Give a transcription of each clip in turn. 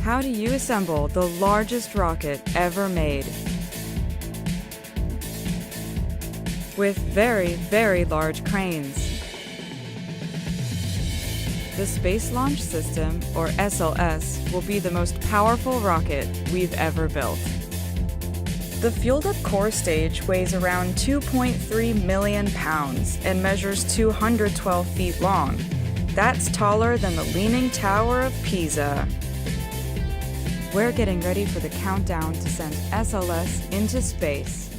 How do you assemble the largest rocket ever made? With very, very large cranes. The Space Launch System, or SLS, will be the most powerful rocket we've ever built. The fueled-up core stage weighs around 2.3 million pounds and measures 212 feet long. That's taller than the Leaning Tower of Pisa. We're getting ready for the countdown to send SLS into space.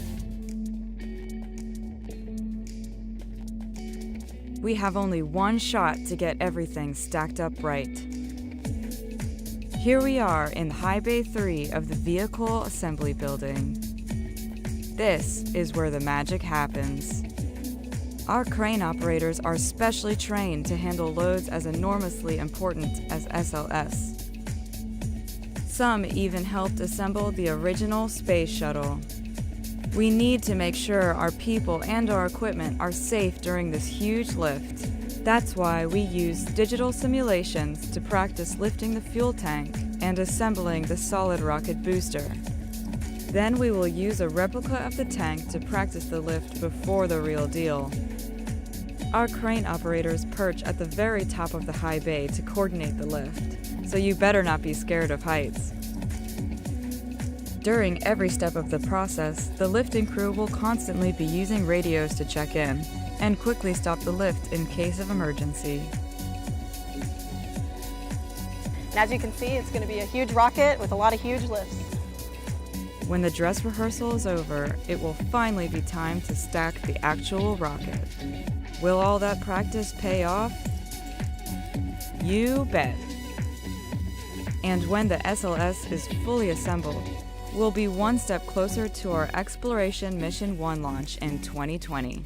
We have only one shot to get everything stacked up right. Here we are in High Bay 3 of the Vehicle Assembly Building. This is where the magic happens. Our crane operators are specially trained to handle loads as enormously important as SLS. Some even helped assemble the original space shuttle. We need to make sure our people and our equipment are safe during this huge lift. That's why we use digital simulations to practice lifting the fuel tank and assembling the solid rocket booster. Then we will use a replica of the tank to practice the lift before the real deal. Our crane operators perch at the very top of the high bay to coordinate the lift, so you better not be scared of heights. During every step of the process, the lifting crew will constantly be using radios to check in and quickly stop the lift in case of emergency. And as you can see, it's going to be a huge rocket with a lot of huge lifts. When the dress rehearsal is over, it will finally be time to stack the actual rocket. Will all that practice pay off? You bet. And when the SLS is fully assembled, we'll be one step closer to our Exploration Mission 1 launch in 2020.